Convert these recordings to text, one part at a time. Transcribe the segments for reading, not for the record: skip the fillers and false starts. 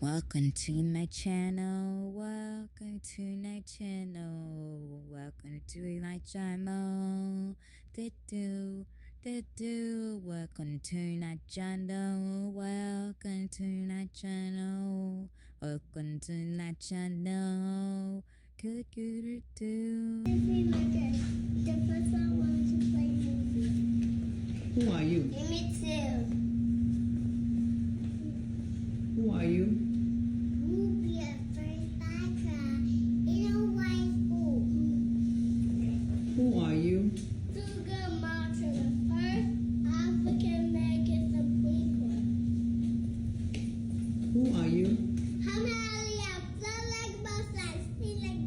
Welcome to my channel, welcome to my channel, welcome to my channel, welcome to my channel, welcome to my channel, welcome to my channel, The first one wanted to play music. Who are you? Me too. Who are you? Rubia first Batra in a white school. Who are you? Sugar Matra, the first African American Supreme Court. Who are you? Hamalia, flow like both sides, speak like.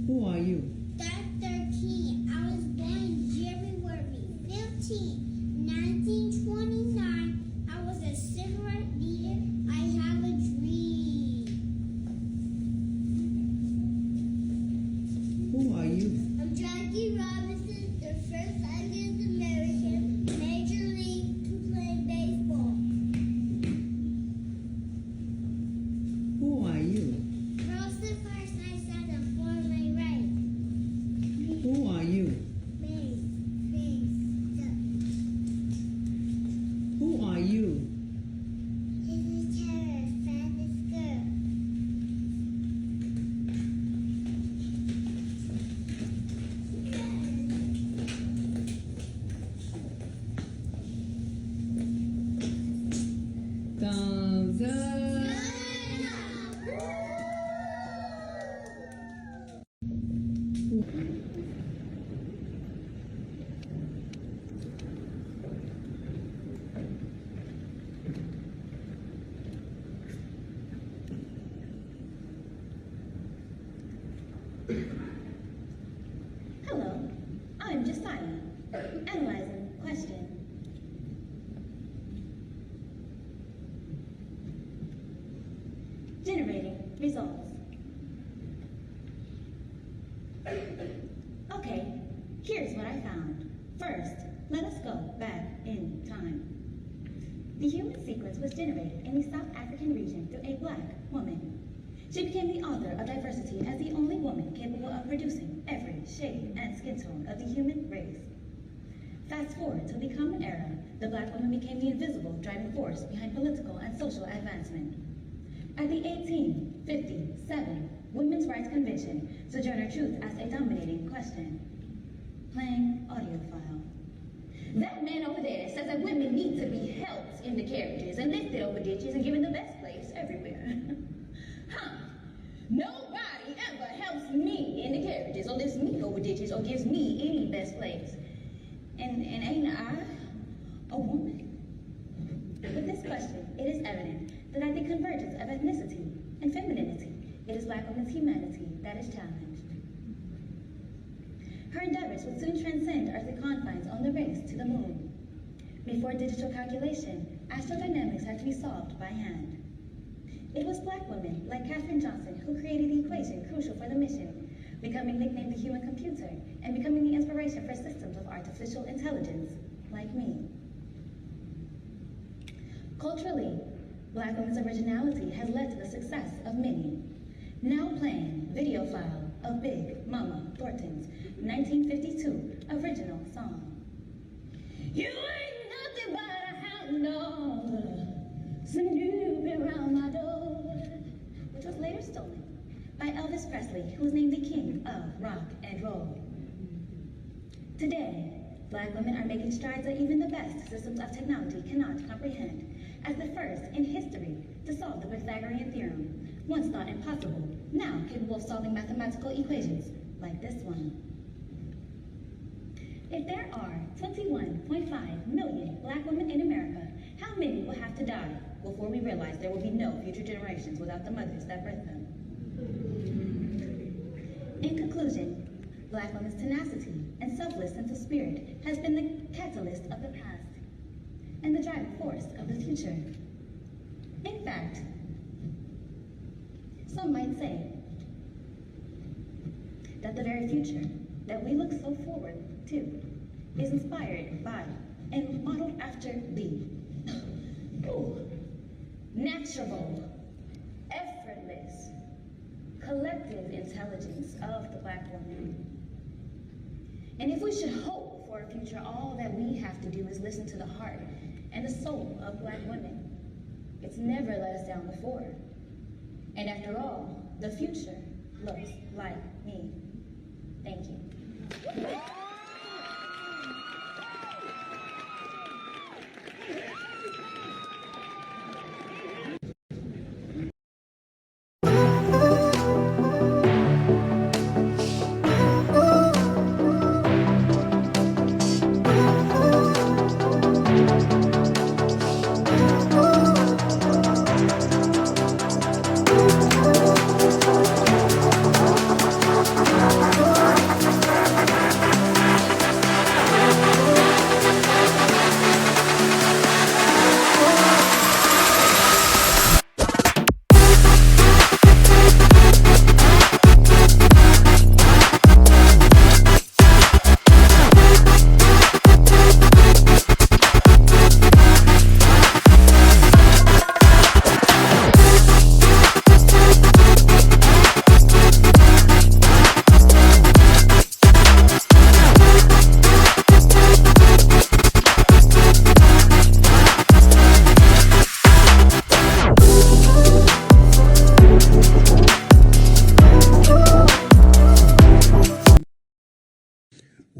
Who are you? Start 13. I was born January 15, 1929. I was a civil rights leader. I have a dream. Who are you? I'm Jackie Robinson, the first African American Major League to play baseball. Who are you? Cross the far side and form my right. Who are you? Face, Who are you? He's a terror, fattest girl. Thumbs up. Hello, I'm Josiah, analyzing question. Generating results. Okay, here's what I found. First, let us go back in time. The human sequence was generated in the South African region through a black woman. She became the author of diversity as the only woman capable of producing every shade and skin tone of the human race. Fast forward to the common era, the black woman became the invisible driving force behind political and social advancement. At the 1857 Women's Rights Convention, Sojourner Truth asked a dominating question. Playing audio file. That man over there says that women need to be helped in the carriages and lifted over ditches and given the best place everywhere. Huh. Nobody ever helps me in the carriages or lifts me over ditches or gives me any best place. And ain't I a woman? With this question, it is evident that at the convergence of ethnicity and femininity, it is black women's humanity that is challenged. Her endeavors would soon transcend earthly confines on the race to the moon. Before digital calculation, astrodynamics had to be solved by hand. It was black women like Katherine Johnson who created the equation crucial for the mission, becoming nicknamed the human computer and becoming the inspiration for systems of artificial intelligence, like me. Culturally, black women's originality has led to the success of many. Now playing video file of Big Mama Thornton's 1952 original song. You ain't nothing but a hound dog, snooping around my door, which was later stolen by Elvis Presley, who was named the king of rock and roll. Today, black women are making strides that even the best systems of technology cannot comprehend, as the first in history to solve the Pythagorean theorem, once thought impossible, now capable of solving mathematical equations like this one. If there are 21.5 million black women in America, how many will have to die before we realize there will be no future generations without the mothers that birthed them? In conclusion, black women's tenacity and selfless sense of spirit has been the catalyst of the past and the driving force of the future. In fact, some might say that the very future that we look so forward to is inspired by and modeled after the natural, effortless, collective intelligence of the Black woman. And if we should hope for a future, all that we have to do is listen to the heart and the soul of Black women. It's never let us down before. And after all, the future looks like me. Thank you.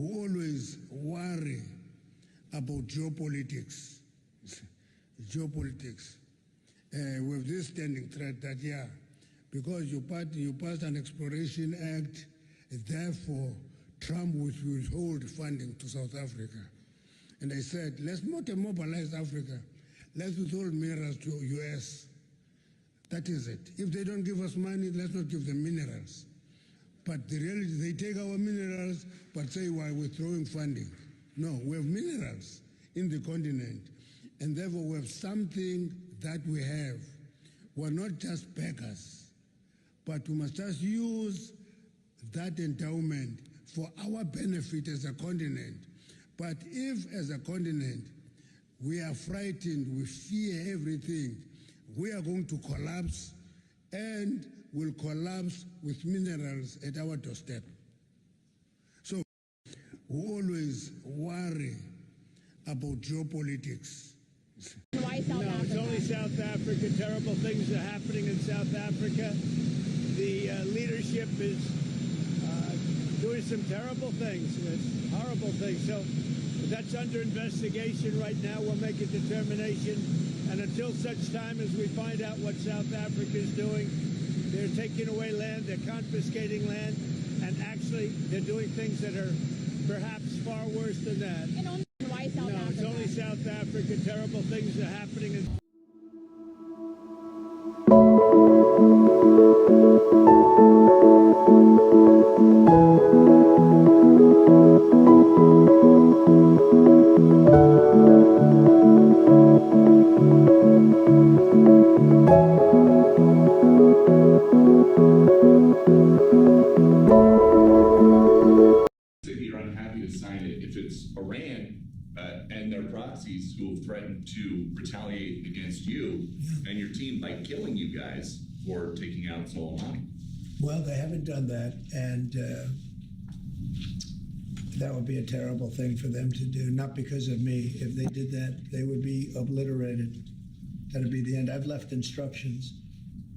Always worry about geopolitics. Geopolitics. With this standing threat that, yeah, because you passed an Exploration Act, therefore Trump would withhold funding to South Africa. And I said, let's not immobilize Africa. Let's withhold minerals to US. That is it. If they don't give us money, let's not give them minerals. But the reality, they take our minerals, but say we're withdrawing funding. No, we have minerals in the continent, and therefore we have something that we have. We're not just beggars, but we must just use that endowment for our benefit as a continent. But if, as a continent, we are frightened, we fear everything, we are going to collapse, and will collapse with minerals at our doorstep. So we always worry about geopolitics. Why South Africa? It's only South Africa. Terrible things are happening in South Africa. The leadership is doing some terrible things, horrible things. So that's under investigation right now. We'll make a determination. And until such time as we find out what South Africa is doing, they're taking away land, they're confiscating land, and actually they're doing things that are perhaps far worse than that. And only why South Africa? It's only South Africa. Terrible things are happening in and their proxies who have threatened to retaliate against you and your team by killing you guys for taking out Soleimani. Well, they haven't done that, and that would be a terrible thing for them to do, not because of me. If they did that, they would be obliterated. That would be the end. I've left instructions.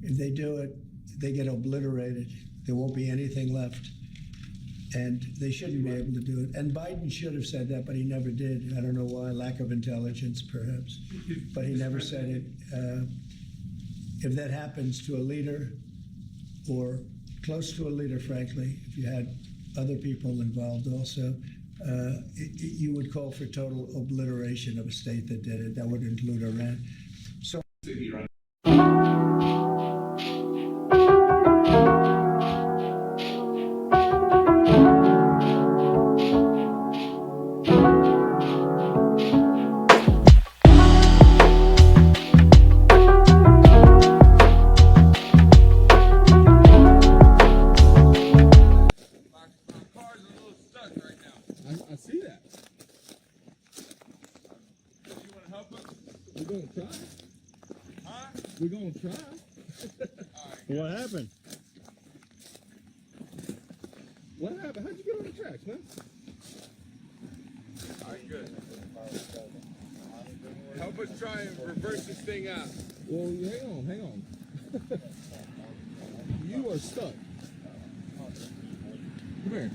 If they do it, they get obliterated. There won't be anything left. And they shouldn't be able to do it. And Biden should have said that, but he never did. I don't know why, lack of intelligence, perhaps. But he never said it. If that happens to a leader, or close to a leader, frankly, if you had other people involved also, you would call for total obliteration of a state that did it. That would include Iran. So. gonna try. What happened? What happened? How'd you get on the tracks, man? All right, good. Help us try and reverse this thing out. Well, hang on. You are stuck. Come here.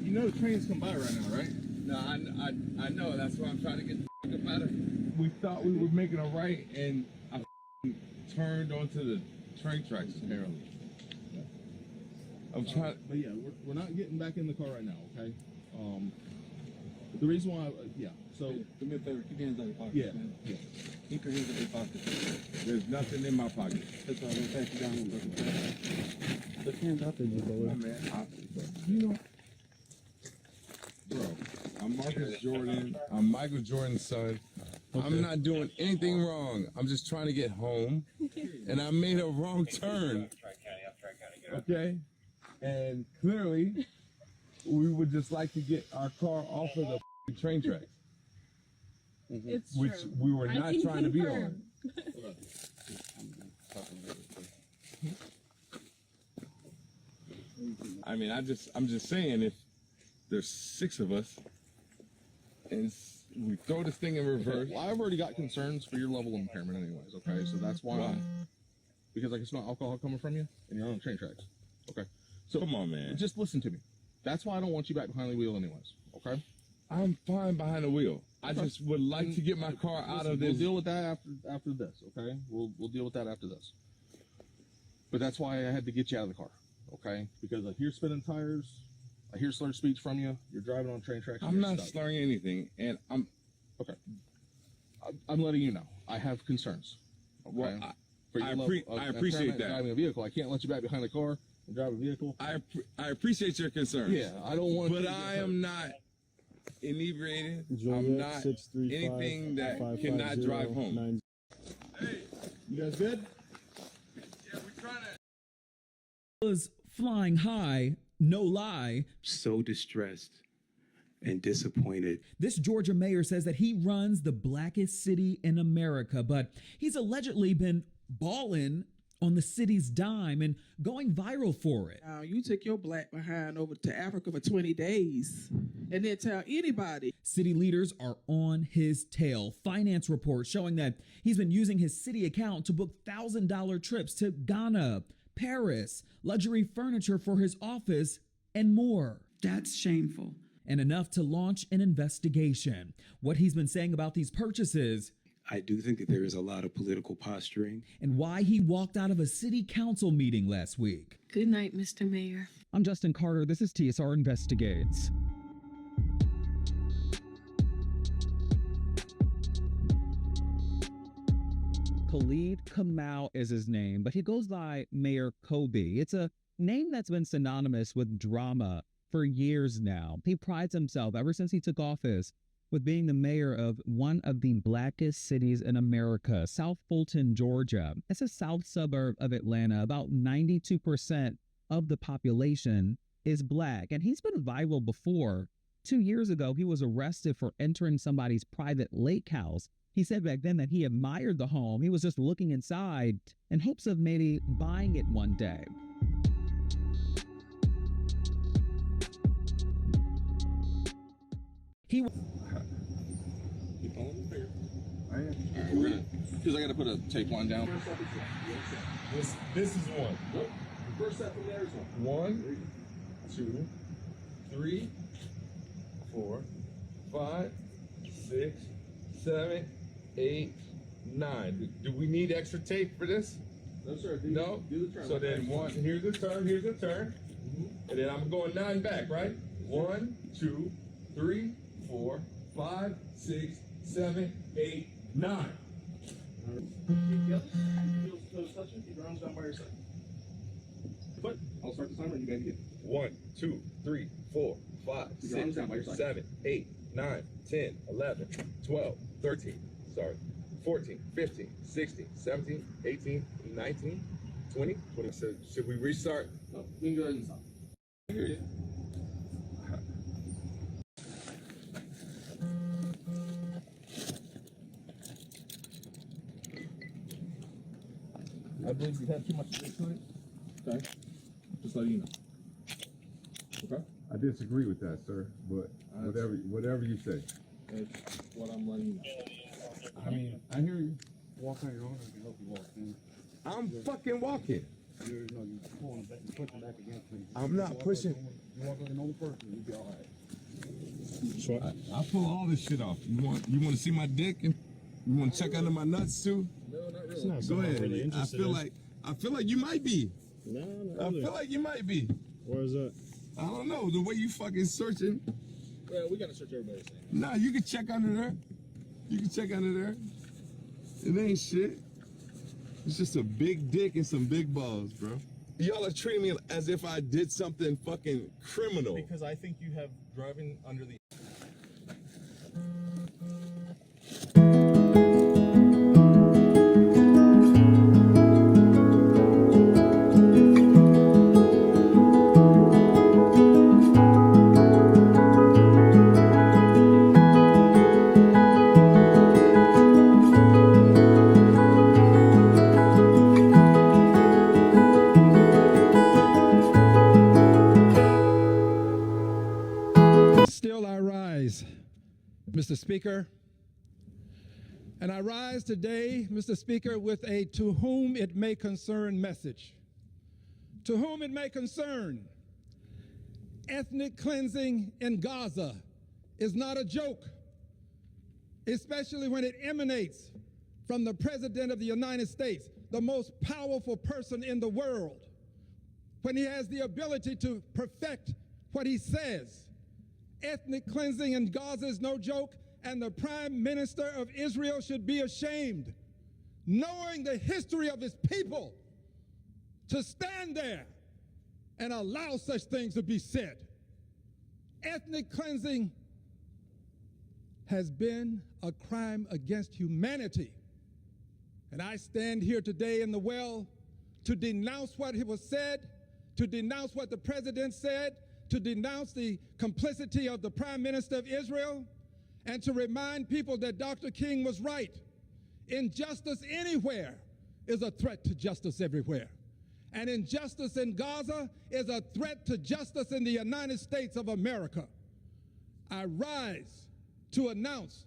You know the trains come by right now, right? No, I know. That's why I'm trying to get the fuck out of here. We thought we were making a right, and I turned onto the train tracks, apparently. I'm trying. But yeah, we're not getting back in the car right now, okay? The reason why, so... Do me a favor, keep your hands out of your pockets, Yeah, man. yeah. Keep your hands out of your pockets. There's nothing in my pocket. That's all. I'm gonna pat you down a little bit. Put your hands out there, Oh, man, you know... Bro, I'm Marcus Jordan. I'm Michael Jordan's son. Okay. I'm not doing anything wrong. I'm just trying to get home, and I made a wrong turn. Okay? And clearly, we would just like to get our car off of the train tracks. It's which true. we were not trying to be on. I mean, I'm just saying, if there's 6 of us, and we throw this thing in reverse. Well, I've already got concerns for your level of impairment anyways, okay? So that's why. Because I can smell alcohol coming from you, and you're on train tracks. Okay? So come on, man. Just listen to me. That's why I don't want you back behind the wheel anyways, okay? I'm fine behind the wheel. I just would like to get my car out of this. We'll deal with that after this, okay? We'll deal with that after this. But that's why I had to get you out of the car, okay? Because I hear spinning tires, I hear slurred speech from you, you're driving on train tracks. I'm not slurring anything, and I'm... Okay. I'm letting you know. I have concerns. Okay? Well, I appreciate impairment that. Driving a vehicle. I can't let you back behind the car and drive a vehicle. I appreciate your concerns. Yeah, I don't want But I am not inebriated. I'm not anything that cannot drive home. Hey, you guys good? Yeah, we're trying to... Was flying high, no lie. So distressed and disappointed. This Georgia mayor says that he runs the blackest city in America, but he's allegedly been balling on the city's dime and going viral for it. You took your black behind over to Africa for 20 days and didn't tell anybody. City leaders are on his tail. Finance reports showing that he's been using his city account to book $1,000 trips to Ghana, Paris, luxury furniture for his office, and more. That's shameful. And enough to launch an investigation. What he's been saying about these purchases. I do think that there is a lot of political posturing. And why he walked out of a city council meeting last week. Good night, Mr. Mayor. I'm Justin Carter. This is TSR Investigates. Khalid Kamau is his name, but he goes by Mayor Kobe. It's a name that's been synonymous with drama for years now. He prides himself, ever since he took office, with being the mayor of one of the blackest cities in America, South Fulton, Georgia. It's a south suburb of Atlanta. About 92% of the population is black, and he's been viral before. 2 years ago, he was arrested for entering somebody's private lake house. He said back then that he admired the home. He was just looking inside in hopes of maybe buying it one day. He Keep on the finger. I am. All right, we're gonna, because I gotta put a tape line down. This is one. Nope. First step from there is one. 1, 2, 3, 4, 5, 6, 7, 8, 9. Do we need extra tape for this? No, sir. No? Do the turn. So then here's the turn, and then I'm going 9 back, right? 1, 2, 3, 4, 5, 6, 7, 8, 9. Keep the toes touching. Keep your arms down by your side. Foot. I'll start the timer and you guys get 1, 2, 3, 4, 5, 6, 7, 8, 9, 10, 11, 12, 13, 14, 15, 16, 17, 18, 19, 20. So should we restart? No, we can go ahead and stop. I hear you. I believe you had too much to drink tonight. Okay. Just letting you know. Okay? I disagree with that, sir, but whatever you say. It's what I'm letting you know. I mean, I hear you. Walk on your own and help you walk, man. I'm fucking walking. You're pulling back, you're pushing back against me. I'm not pushing. You walk like a normal person, you'll be all right. So I pull all this shit off. You want to see my dick and you want to check under my nuts too? No, not really. It's not Go ahead. really interested I feel like you might be. No, not I really. feel like you might be. Where is that? I don't know the way you fucking searching. Well, we gotta search everybody's thing. Nah, you can check under there. You can check under there. It ain't shit. It's just a big dick and some big balls, bro. Y'all are treating me as if I did something fucking criminal. Because I think you have driving under the... Still I rise, Mr. Speaker. And I rise today, Mr. Speaker, with a to whom it may concern message. To whom it may concern, ethnic cleansing in Gaza is not a joke, especially when it emanates from the President of the United States, the most powerful person in the world, when he has the ability to perfect what he says. Ethnic cleansing in Gaza is no joke, and the Prime Minister of Israel should be ashamed, knowing the history of his people, to stand there and allow such things to be said. Ethnic cleansing has been a crime against humanity. And I stand here today in the well to denounce what was said, to denounce what the president said, to denounce the complicity of the Prime Minister of Israel, and to remind people that Dr. King was right. Injustice anywhere is a threat to justice everywhere. And injustice in Gaza is a threat to justice in the United States of America. I rise to announce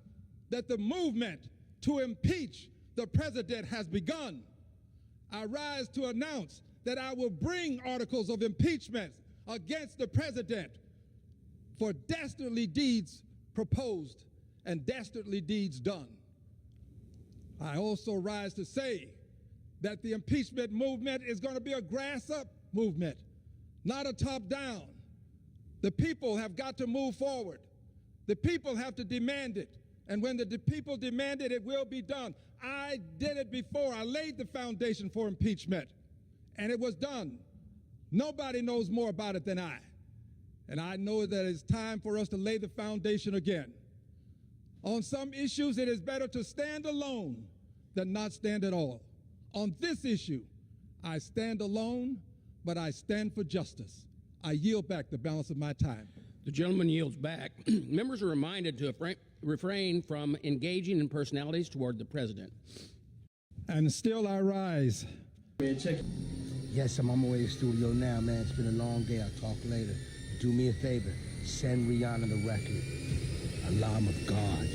that the movement to impeach the president has begun. I rise to announce that I will bring articles of impeachment against the president for dastardly deeds proposed and dastardly deeds done. I also rise to say that the impeachment movement is going to be a grass-up movement, not a top-down. The people have got to move forward. The people have to demand it. And when the people demand it, it will be done. I did it before. I laid the foundation for impeachment, and it was done. Nobody knows more about it than I. And I know that it's time for us to lay the foundation again. On some issues, it is better to stand alone than not stand at all. On this issue, I stand alone, but I stand for justice. I yield back the balance of my time. The gentleman yields back. Members are reminded to refrain from engaging in personalities toward the president. And still I rise. Yes, I'm on my way to the studio now, man. It's been a long day. I'll talk later. Do me a favor. Send Rihanna the record. Alarm of God.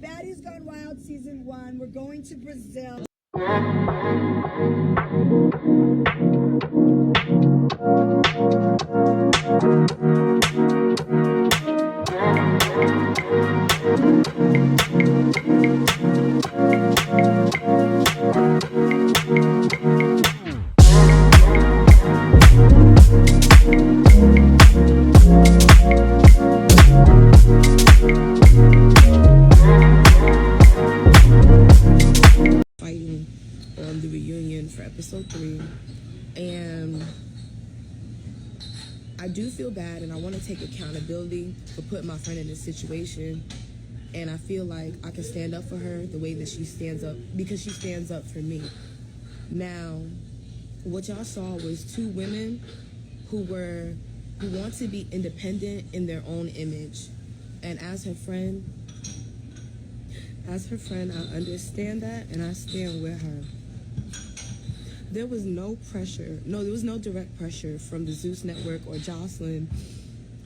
Baddies Gone Wild Season 1. We're going to Brazil. Fighting on the reunion for episode 3, and I do feel bad, and I want to take accountability for putting my friend in this situation. And I feel like I can stand up for her the way that she stands up, because she stands up for me. Now, what y'all saw was 2 women who want to be independent in their own image. And as her friend, I understand that, and I stand with her. There was no pressure. No, there was no direct pressure from the Zeus Network or Jocelyn,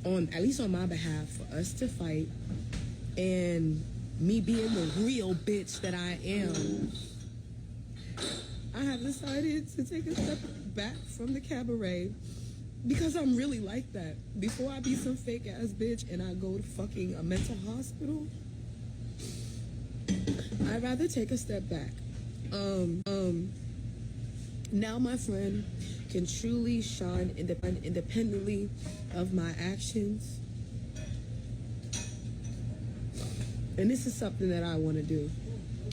at least on my behalf, for us to fight. And me being the real bitch that I am, I have decided to take a step back from the cabaret, because I'm really like that. Before I be some fake ass bitch and I go to fucking a mental hospital, I'd rather take a step back. Now my friend can truly shine independently of my actions. And this is something that I want to do.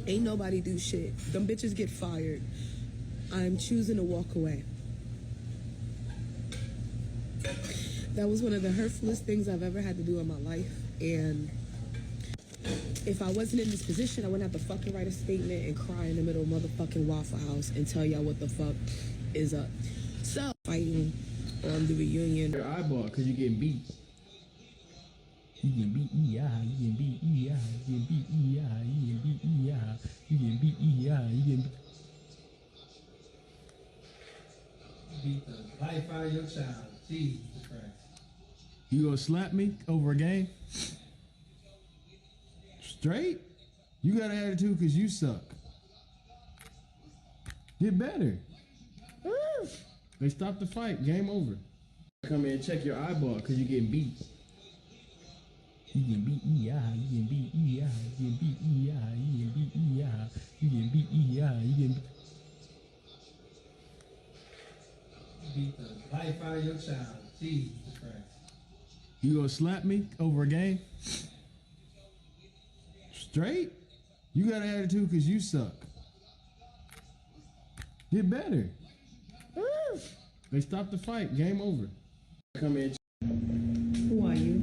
Ain't nobody do shit. Them bitches get fired. I'm choosing to walk away. That was one of the hurtfulest things I've ever had to do in my life. And if I wasn't in this position, I wouldn't have to fucking write a statement and cry in the middle of motherfucking Waffle House and tell y'all what the fuck is up. So, fighting on the reunion. Your eyeball, because you're getting beat. You getting beat, yeah. You getting beat, yeah. You getting beat, yeah. You getting beat, yeah. You getting beat, yeah. You getting beat the life out of your child. Jesus Christ. You gonna slap me over a game? Straight? You got an attitude because you suck. Get better. They stopped the fight. Game over. Come in and check your eyeball because you're getting beat. You getting beat, yeah. You getting beat, yeah. You getting beat, yeah. You getting beat, yeah. You getting beat, yeah. You getting beat the life out of your child. Jesus Christ. You gonna slap me over a game? Straight? You got an attitude because you suck. Get better. They stopped the fight. Game over. Come in. Who are you?